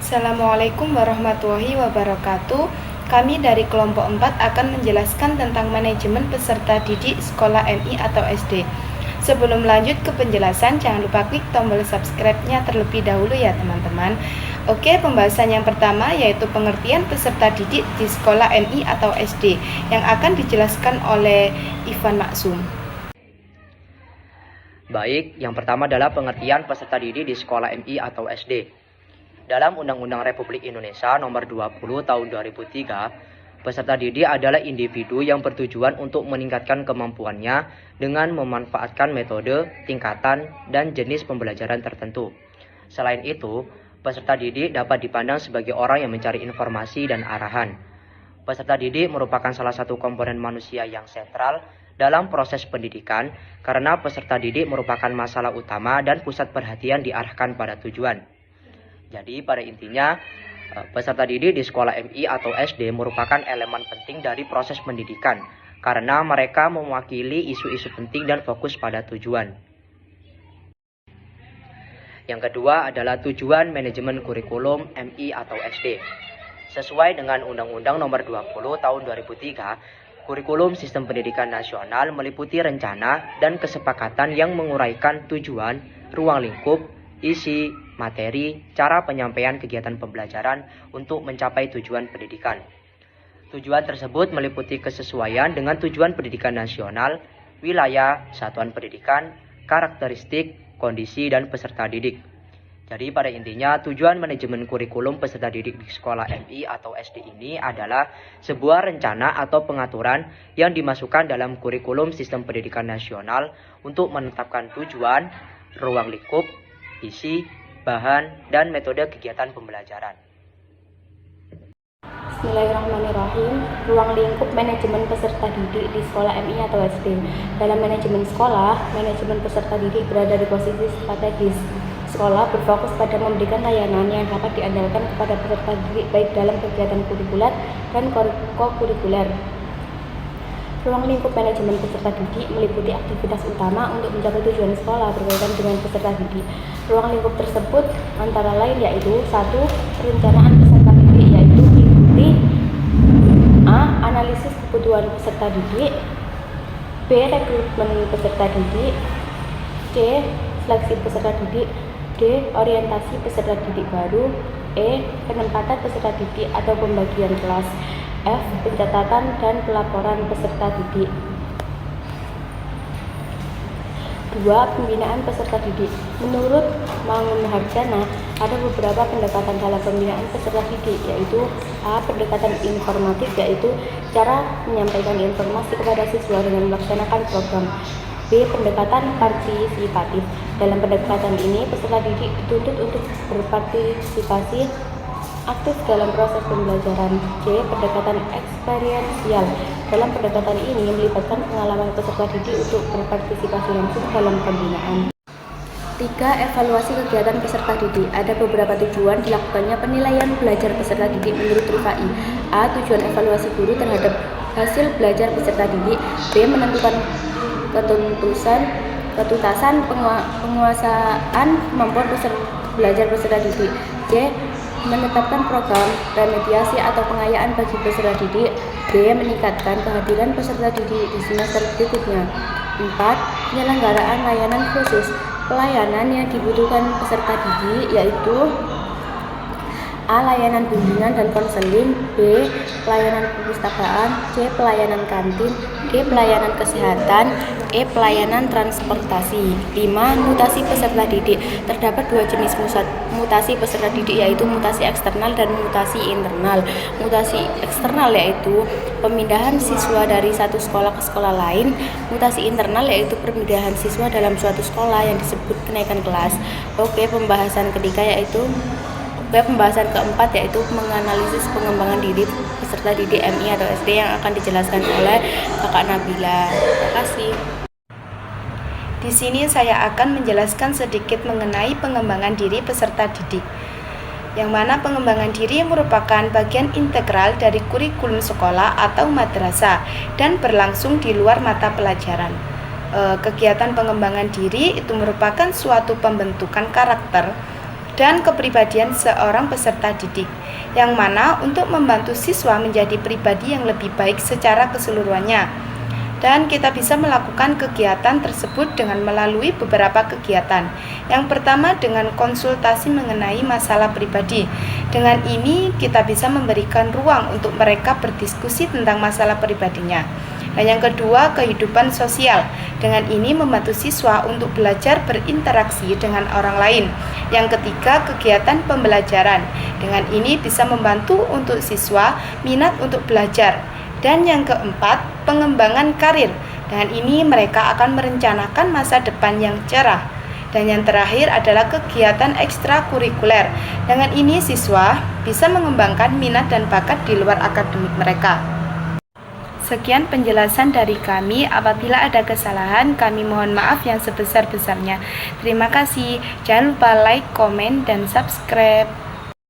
Assalamualaikum warahmatullahi wabarakatuh. Kami dari kelompok 4 akan menjelaskan tentang manajemen peserta didik sekolah MI atau SD. Sebelum lanjut ke penjelasan, jangan lupa klik tombol subscribe-nya terlebih dahulu ya teman-teman. Oke, pembahasan yang pertama yaitu pengertian peserta didik di sekolah MI atau SD yang akan dijelaskan oleh Ivan Maksum. Baik, yang pertama adalah pengertian peserta didik di sekolah MI atau SD. Dalam Undang-Undang Republik Indonesia Nomor 20 Tahun 2003, peserta didik adalah individu yang bertujuan untuk meningkatkan kemampuannya dengan memanfaatkan metode, tingkatan, dan jenis pembelajaran tertentu. Selain itu, peserta didik dapat dipandang sebagai orang yang mencari informasi dan arahan. Peserta didik merupakan salah satu komponen manusia yang sentral dalam proses pendidikan karena peserta didik merupakan masalah utama dan pusat perhatian diarahkan pada tujuan. Jadi pada intinya peserta didik di sekolah MI atau SD merupakan elemen penting dari proses pendidikan karena mereka mewakili isu-isu penting dan fokus pada tujuan. Yang kedua adalah tujuan manajemen kurikulum MI atau SD. Sesuai dengan Undang-Undang Nomor 20 Tahun 2003, kurikulum Sistem Pendidikan Nasional meliputi rencana dan kesepakatan yang menguraikan tujuan, ruang lingkup, isi, materi, cara penyampaian kegiatan pembelajaran untuk mencapai tujuan pendidikan. Tujuan tersebut meliputi kesesuaian dengan tujuan pendidikan nasional, wilayah, satuan pendidikan, karakteristik, kondisi, dan peserta didik. Jadi pada intinya tujuan manajemen kurikulum peserta didik di sekolah MI atau SD ini adalah sebuah rencana atau pengaturan yang dimasukkan dalam kurikulum sistem pendidikan nasional untuk menetapkan tujuan, ruang lingkup, isi, bahan, dan metode kegiatan pembelajaran. Bismillahirrahmanirrahim. Ruang lingkup manajemen peserta didik di sekolah MI atau SD. Dalam manajemen sekolah, manajemen peserta didik berada di posisi strategis. Sekolah berfokus pada memberikan layanan yang dapat diandalkan kepada peserta didik baik dalam kegiatan kurikuler dan kokurikuler. Ruang lingkup manajemen peserta didik meliputi aktivitas utama untuk mencapai tujuan sekolah berkaitan dengan peserta didik. Ruang lingkup tersebut antara lain yaitu 1. Perencanaan peserta didik yaitu meliputi A. Analisis kebutuhan peserta didik, B. Rekrutmen peserta didik, C. Seleksi peserta didik, D. Orientasi peserta didik baru, E. Penempatan peserta didik atau pembagian kelas, F. Pencatatan dan pelaporan peserta didik. 2. Pembinaan peserta didik. Menurut Mangun Harjana, ada beberapa pendekatan dalam pembinaan peserta didik, yaitu A. Pendekatan informatif, yaitu cara menyampaikan informasi kepada siswa dengan melaksanakan program. B. Pendekatan partisipatif. Dalam pendekatan ini, peserta didik dituntut untuk berpartisipasi aktif dalam proses pembelajaran. C. Pendekatan eksperiensial. Dalam pendekatan ini melibatkan pengalaman peserta didik untuk berpartisipasi langsung dalam pembinaan. 3. Evaluasi kegiatan peserta didik. Ada beberapa tujuan dilakukannya penilaian belajar peserta didik menurut RIFAI. A. Tujuan evaluasi guru terhadap hasil belajar peserta didik. B. Menentukan ketuntasan penguasaan kemampuan belajar peserta didik. C. Menetapkan program remediasi atau pengayaan bagi peserta didik. D. Meningkatkan kehadiran peserta didik di semester berikutnya. 4. Penyelenggaraan layanan khusus. Pelayanan yang dibutuhkan peserta didik yaitu A. Layanan bimbingan dan konseling, B. Pelayanan perpustakaan, C. Pelayanan kantin, D. Pelayanan kesehatan, E. Pelayanan transportasi. 5. Mutasi peserta didik. Terdapat dua jenis mutasi peserta didik yaitu mutasi eksternal dan mutasi internal. Mutasi eksternal yaitu pemindahan siswa dari satu sekolah ke sekolah lain. Mutasi internal yaitu pemindahan siswa dalam suatu sekolah yang disebut kenaikan kelas. Pembahasan keempat yaitu menganalisis pengembangan diri peserta didik MI atau SD yang akan dijelaskan oleh Kakak Nabila. Terima kasih. Di sini saya akan menjelaskan sedikit mengenai pengembangan diri peserta didik. Yang mana pengembangan diri merupakan bagian integral dari kurikulum sekolah atau madrasah dan berlangsung di luar mata pelajaran. Kegiatan pengembangan diri itu merupakan suatu pembentukan karakter dan kepribadian seorang peserta didik, yang mana untuk membantu siswa menjadi pribadi yang lebih baik secara keseluruhannya. Dan kita bisa melakukan kegiatan tersebut dengan melalui beberapa kegiatan. Yang pertama dengan konsultasi mengenai masalah pribadi. Dengan ini kita bisa memberikan ruang untuk mereka berdiskusi tentang masalah pribadinya. Dan yang kedua, kehidupan sosial. Dengan ini membantu siswa untuk belajar berinteraksi dengan orang lain. Yang ketiga, kegiatan pembelajaran. Dengan ini bisa membantu untuk siswa minat untuk belajar. Dan yang keempat, pengembangan karir. Dengan ini mereka akan merencanakan masa depan yang cerah. Dan yang terakhir adalah kegiatan ekstrakurikuler. Dengan ini siswa bisa mengembangkan minat dan bakat di luar akademik mereka. Sekian penjelasan dari kami. Apabila ada kesalahan, kami mohon maaf yang sebesar-besarnya. Terima kasih. Jangan lupa like, komen, dan subscribe.